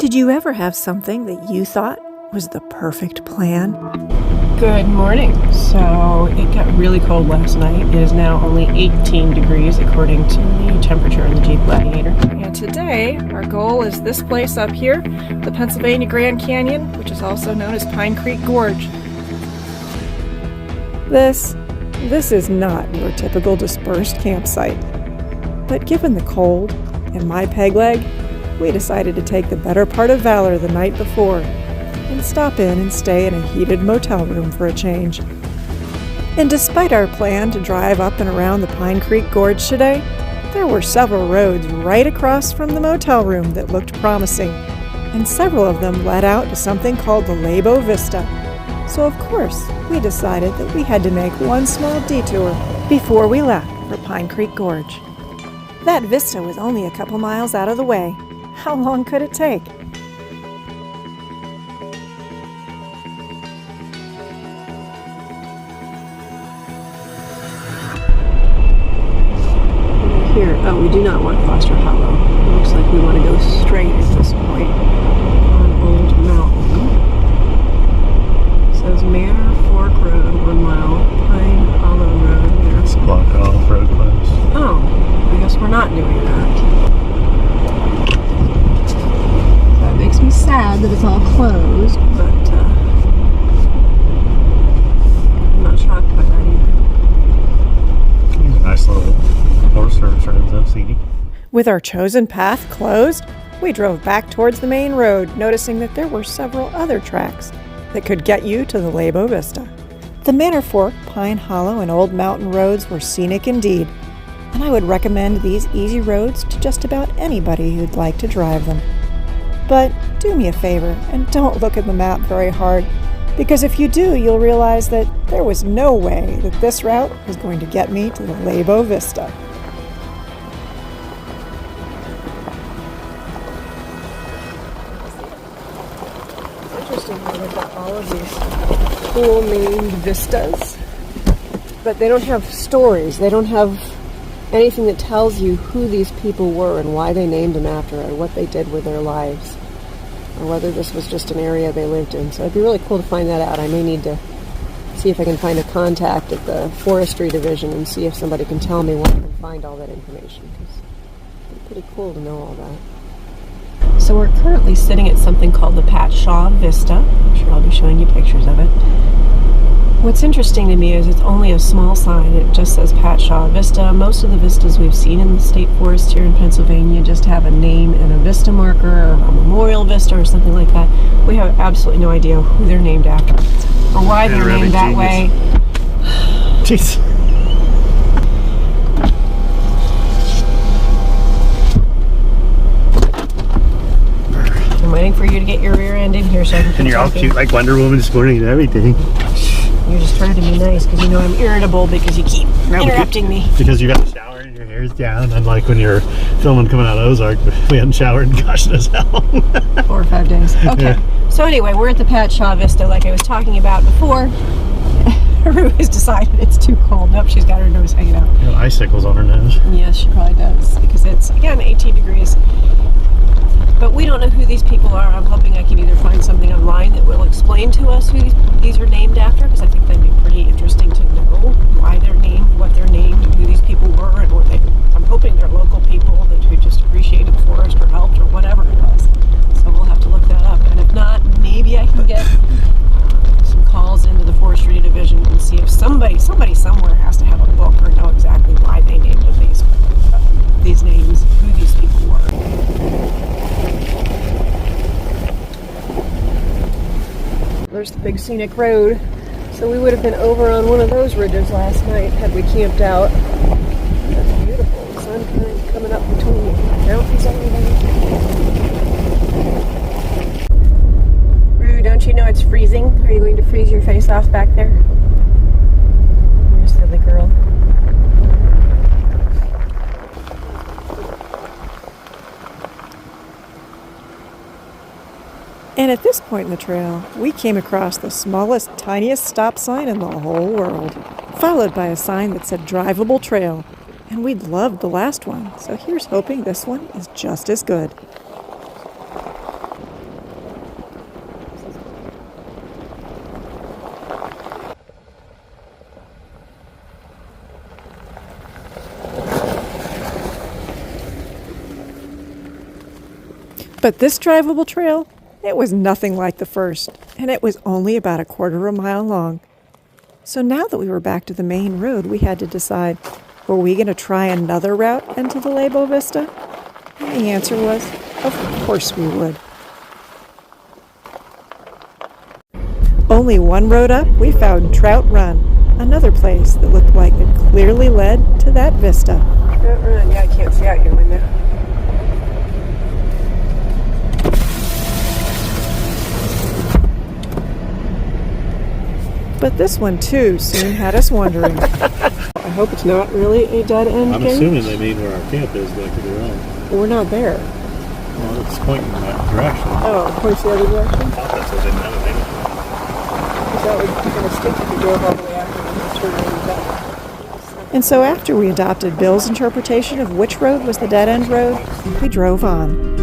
Did you ever have something that you thought was the perfect plan? Good morning. So it got really cold last night. It is now only 18 degrees according to the temperature in the Jeep Gladiator. And today our goal is this place up here, the Pennsylvania Grand Canyon, which is also known as Pine Creek Gorge. This is not your typical dispersed campsite. But given the cold and my peg leg, we decided to take the better part of valor the night before and stop in and stay in a heated motel room for a change. And despite our plan to drive up and around the Pine Creek Gorge today, there were several roads right across from the motel room that looked promising, and several of them led out to something called the Lebo Vista. So of course, we decided that we had to make one small detour before we left for Pine Creek Gorge. That vista was only a couple miles out of the way. How long could it take? Here, we do not want Foster Hollow. It looks like we want to go straight at this point on Old Mountain. It says Manor Fork Road, 1 mile, Pine Hollow Road. It's blocked off, road closed. Oh, I guess we're not doing that. That makes me sad that it's all closed, but I'm not shocked by that either. It's a nice little horse service road, though, scenic. With our chosen path closed, we drove back towards the main road, noticing that there were several other tracks that could get you to the Lebo Vista. The Manor Fork, Pine Hollow, and Old Mountain roads were scenic indeed, and I would recommend these easy roads to just about anybody who'd like to drive them. But do me a favor and don't look at the map very hard, because if you do, you'll realize that there was no way that this route was going to get me to the Lebo Vista. Interesting how they've got all of these cool named vistas, but they don't have stories. They don't have anything that tells you who these people were and why they named them after, or what they did with their lives, or whether this was just an area they lived in. So it'd be really cool to find that out. I may need to see if I can find a contact at the forestry division and see if somebody can tell me where I can find all that information, because it'd be pretty cool to know all that. So we're currently sitting at something called the Pat Shaw Vista. I'm sure I'll be showing you pictures of it. What's interesting to me is it's only a small sign. It just says Pat Shaw Vista. Most of the vistas we've seen in the state forest here in Pennsylvania just have a name and a vista marker, or a memorial vista or something like that. We have absolutely no idea who they're named after or why they're named that way. Jeez. I'm waiting for you to get your rear end in here so I can keep And you're all talking. cute like Wonder Woman this morning and everything. You're just trying to be nice because you know I'm irritable because you keep interrupting me. Because you got to shower and your hair's down, unlike when you're filming coming out of Ozark, but we hadn't showered in gosh knows how long. 4 or 5 days. Okay. Yeah. So anyway, we're at the Pat Shaw Vista like I was talking about before. Rue has decided it's too cold. Nope, she's got her nose hanging out. You got icicles on her nose. Yes, she probably does, because it's, again, 18 degrees. But we don't know who these people are. I'm hoping I can either find something online that will explain to us who these are named after, because I think that'd be pretty interesting to know why they're named, what they're named, and who these people were, and what they. I'm hoping they're local people who just appreciated the forest or helped or whatever it was. So we'll have to look that up. And if not, maybe I can get some calls into the forestry division and see if somebody somewhere has to have a book or know exactly why they named them these names, who these people were. There's the big scenic road. So we would have been over on one of those ridges last night had we camped out. That's beautiful. The sun kind of coming up between the mountains over there. Rue, don't you know it's freezing? Are you going to freeze your face off back there? You're a silly girl. And at this point in the trail, we came across the smallest, tiniest stop sign in the whole world, followed by a sign that said drivable trail. And we'd loved the last one, so here's hoping this one is just as good. But this drivable trail, it was nothing like the first, and it was only about a quarter of a mile long. So now that we were back to the main road, we had to decide, were we going to try another route into the Lebo Vista? And the answer was, of course we would. Only one road up, we found Trout Run, another place that looked like it clearly led to that vista. Trout Run, yeah, I can't see out your window. But this one, too, soon had us wondering. I hope it's not really a dead end I'm gate. assuming they mean where our camp is back to the road. We're not there. Well, it's pointing in that direction. Oh, points the other direction? I thought that's what they meant. Because that would kind of stick if you drove all the way out and turn around back. And so after we adopted Bill's interpretation of which road was the dead end road, we drove on.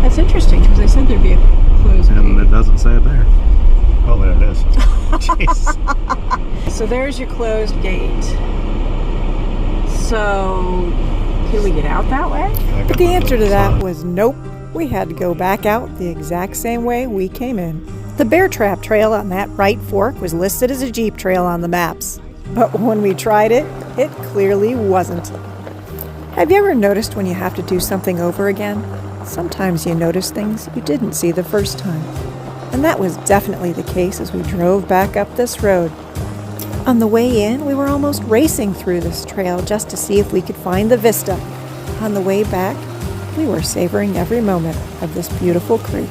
That's interesting because they said there'd be a closed And gate. it doesn't say it there. Oh, there it is. Jeez. So there's your closed gate. So can we get out that way? But the answer to that was nope. We had to go back out the exact same way we came in. The Bear Trap Trail on that right fork was listed as a Jeep trail on the maps. But when we tried it, it clearly wasn't. Have you ever noticed when you have to do something over again? Sometimes you notice things you didn't see the first time. And that was definitely the case as we drove back up this road. On the way in, we were almost racing through this trail just to see if we could find the vista. On the way back, we were savoring every moment of this beautiful creek.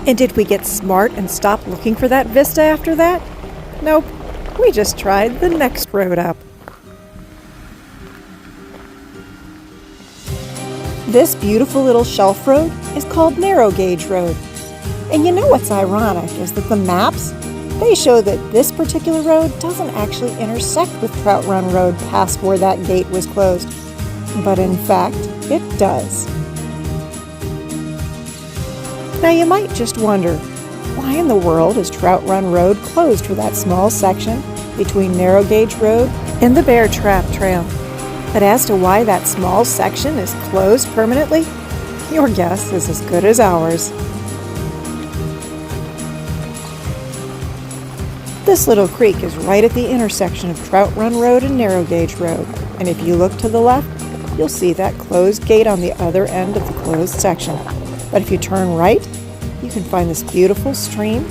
And did we get smart and stop looking for that vista after that? Nope. We just tried the next road up. This beautiful little shelf road is called Narrow Gauge Road. And you know what's ironic is that the maps, they show that this particular road doesn't actually intersect with Trout Run Road past where that gate was closed. But in fact, it does. Now you might just wonder, why in the world is Trout Run Road closed for that small section between Narrow Gauge Road and the Bear Trap Trail? But as to why that small section is closed permanently, your guess is as good as ours. This little creek is right at the intersection of Trout Run Road and Narrow Gauge Road, and if you look to the left, you'll see that closed gate on the other end of the closed section. But if you turn right, you can find this beautiful stream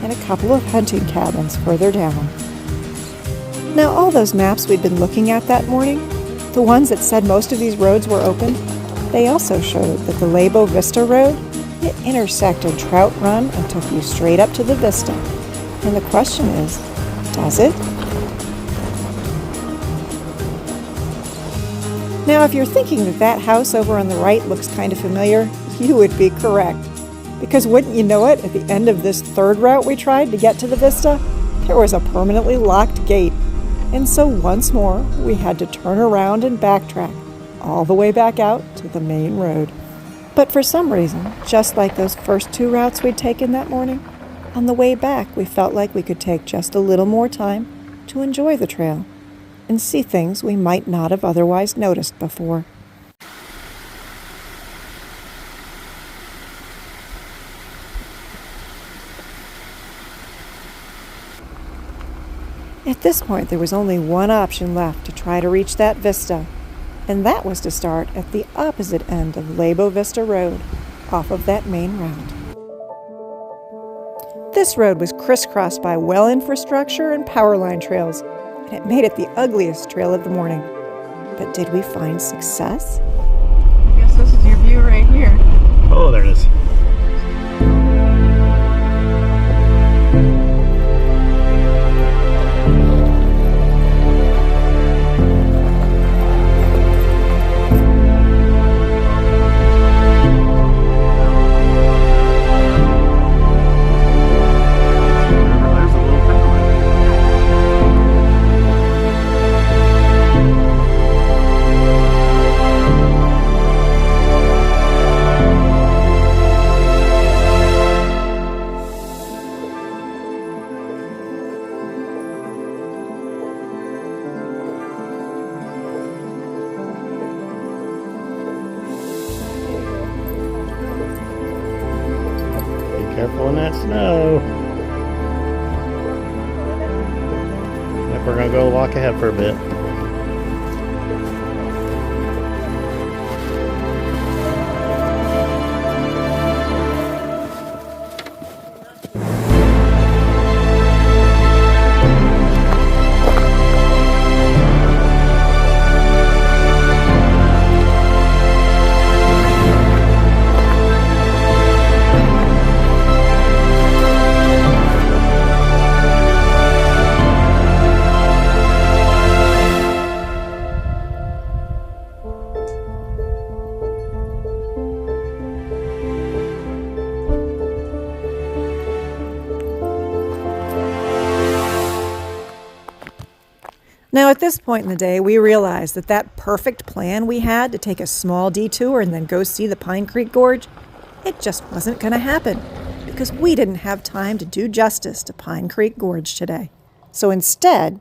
and a couple of hunting cabins further down. Now, all those maps we'd been looking at that morning, the ones that said most of these roads were open, they also showed that the Lebo Vista Road, it intersected Trout Run and took you straight up to the vista. And the question is, does it? Now, if you're thinking that that house over on the right looks kind of familiar, you would be correct. Because wouldn't you know it, at the end of this third route we tried to get to the vista, there was a permanently locked gate. And so once more, we had to turn around and backtrack, all the way back out to the main road. But for some reason, just like those first two routes we'd taken that morning, on the way back we felt like we could take just a little more time to enjoy the trail and see things we might not have otherwise noticed before. At this point, there was only one option left to try to reach that vista, and that was to start at the opposite end of Lebo Vista Road, off of that main route. this road was crisscrossed by well infrastructure and power line trails, and it made it the ugliest trail of the morning. But did we find success? I guess this is your view right here. Oh, there it is. Careful in that snow. Yep, we're gonna go walk ahead for a bit. Now, at this point in the day, we realized that that perfect plan we had to take a small detour and then go see the Pine Creek Gorge, it just wasn't going to happen because we didn't have time to do justice to Pine Creek Gorge today. So instead,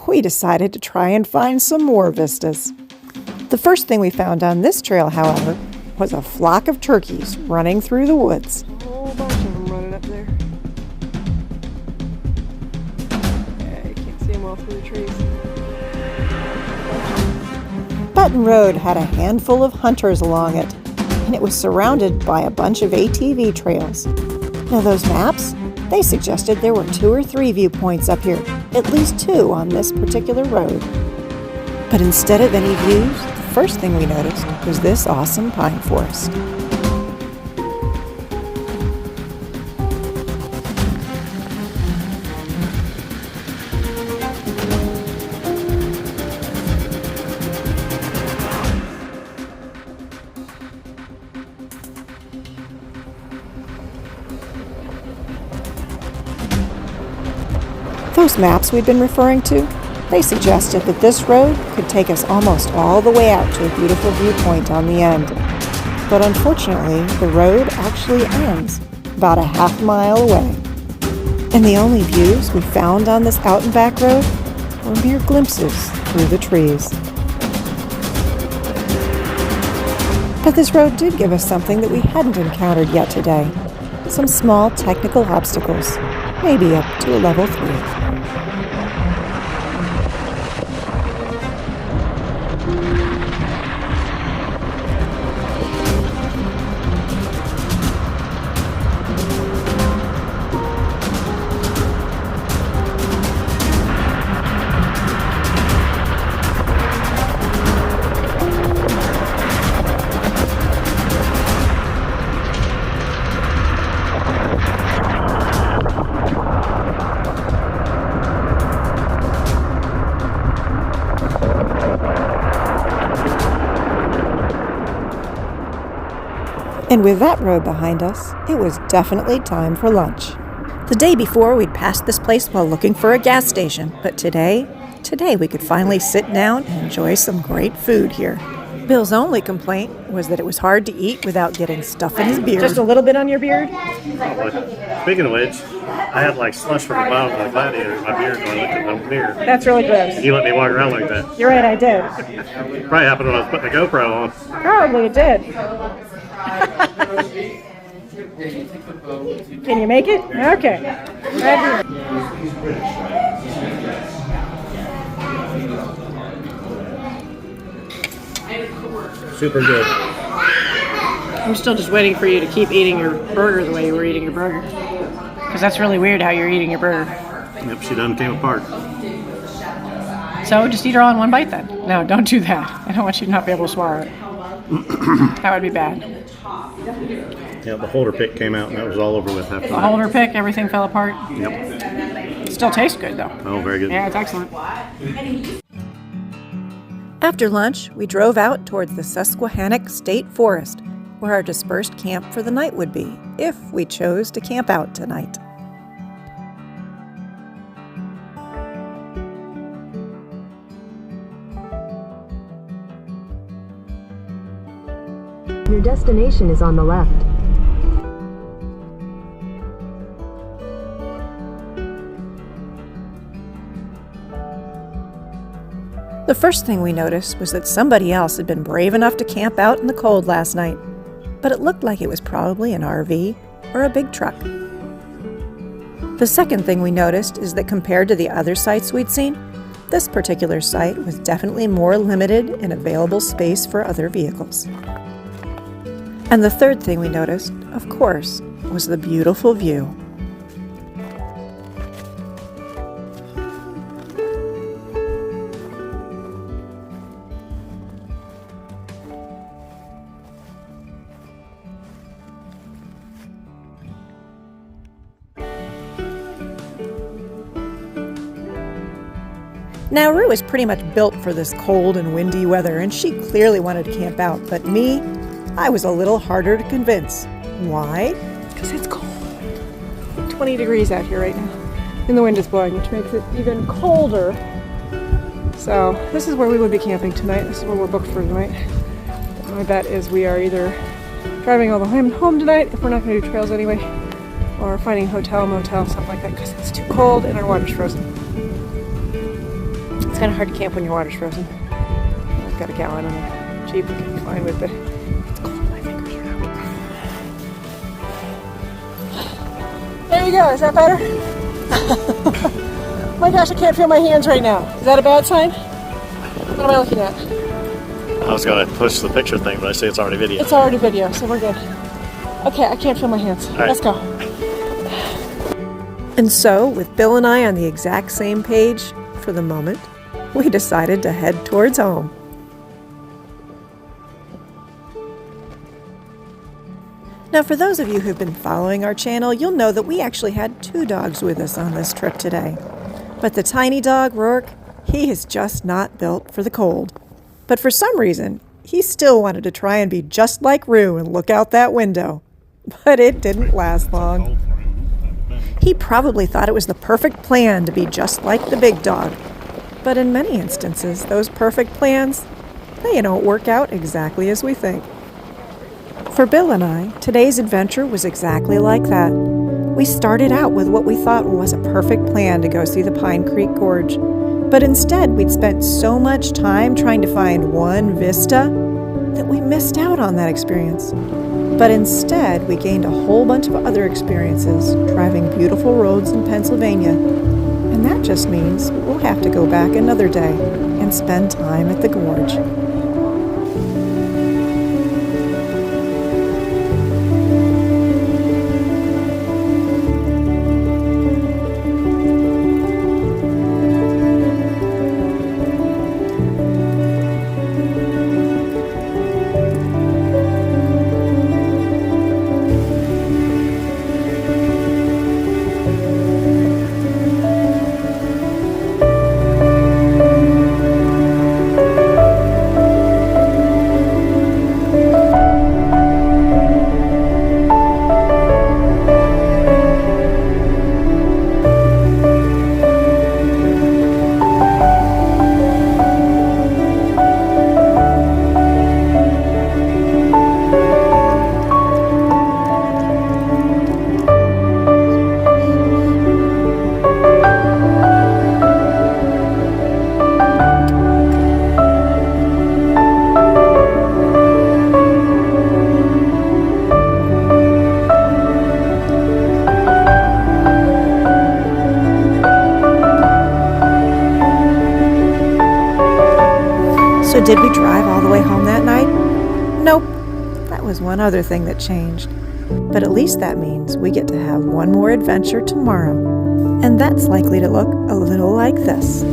we decided to try and find some more vistas. The first thing we found on this trail, however, was a flock of turkeys running through the woods. A whole bunch of them running up there. Yeah, you can't see them all through the trees. Button Road had a handful of hunters along it, and it was surrounded by a bunch of ATV trails. Now those maps, they suggested there were 2 or 3 viewpoints up here, at least 2 on this particular road. But instead of any views, the first thing we noticed was this awesome pine forest. Those maps we'd been referring to, they suggested that this road could take us almost all the way out to a beautiful viewpoint on the end. But unfortunately, the road actually ends about a half mile away. And the only views we found on this out and back road were mere glimpses through the trees. But this road did give us something that we hadn't encountered yet today. Some small technical obstacles, maybe up to a level 3. And with that road behind us, it was definitely time for lunch. The day before, we'd passed this place while looking for a gas station, but today we could finally sit down and enjoy some great food here. Bill's only complaint was that it was hard to eat without getting stuff in his beard. Just a little bit on your beard? Speaking of which, I had like slush from the bottom of the gladiator in my beard when I looked at my beard. That's really gross. You let me walk around like that. You're right, I did. Probably happened when I was putting the GoPro on. Probably it did. Can you make it? Okay. Super good. I'm still just waiting for you to keep eating your burger the way you were eating your burger. Because that's really weird how you're eating your burger. Yep, she done came apart. So just eat her all in one bite then. No, don't do that. I don't want you to not be able to swallow it. That would be bad. Yeah, the holder pick came out and that was all over with after The holder pick, everything fell apart. Yep. It still tastes good though. Oh, very good. Yeah, it's excellent. After lunch, we drove out towards the Susquehannock State Forest, where our dispersed camp for the night would be, if we chose to camp out tonight. Your destination is on the left. The first thing we noticed was that somebody else had been brave enough to camp out in the cold last night, but it looked like it was probably an RV or a big truck. The second thing we noticed is that compared to the other sites we'd seen, this particular site was definitely more limited in available space for other vehicles. And the third thing we noticed, of course, was the beautiful view. Now, Rue is pretty much built for this cold and windy weather, and she clearly wanted to camp out, but me, I was a little harder to convince. Why? Because it's cold. 20 degrees out here right now. And the wind is blowing, which makes it even colder. So this is where we would be camping tonight. This is where we're booked for tonight. My bet is we are either driving all the way home tonight, if we're not going to do trails anyway, or finding a hotel, motel, something like that, because it's too cold and our water's frozen. It's kind of hard to camp when your water's frozen. I've got a gallon and a Jeep we can be fine with, but it's cold in my fingers right now. There you go. Is that better? My gosh, I can't feel my hands right now. Is that a bad sign? What am I looking at? I was going to push the picture thing, but I say it's already video. It's already video, so we're good. Okay, I can't feel my hands. All right. Let's go. And so, with Bill and I on the exact same page for the moment, we decided to head towards home. Now, for those of you who've been following our channel, you'll know that we actually had 2 dogs with us on this trip today. But the tiny dog, Rourke, he is just not built for the cold. But for some reason, he still wanted to try and be just like Rue and look out that window. But it didn't last long. He probably thought it was the perfect plan to be just like the big dog. But in many instances, those perfect plans, they don't work out exactly as we think. For Bill and I, today's adventure was exactly like that. We started out with what we thought was a perfect plan to go see the Pine Creek Gorge. But instead, we'd spent so much time trying to find one vista that we missed out on that experience. But instead, we gained a whole bunch of other experiences driving beautiful roads in Pennsylvania. And that just means we'll have to go back another day and spend time at the gorge. So did we drive all the way home that night? Nope. That was one other thing that changed. But at least that means we get to have one more adventure tomorrow. And that's likely to look a little like this.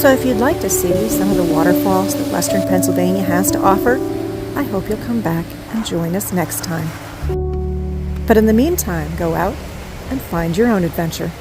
So if you'd like to see some of the waterfalls that Western Pennsylvania has to offer, I hope you'll come back and join us next time. But in the meantime, go out and find your own adventure.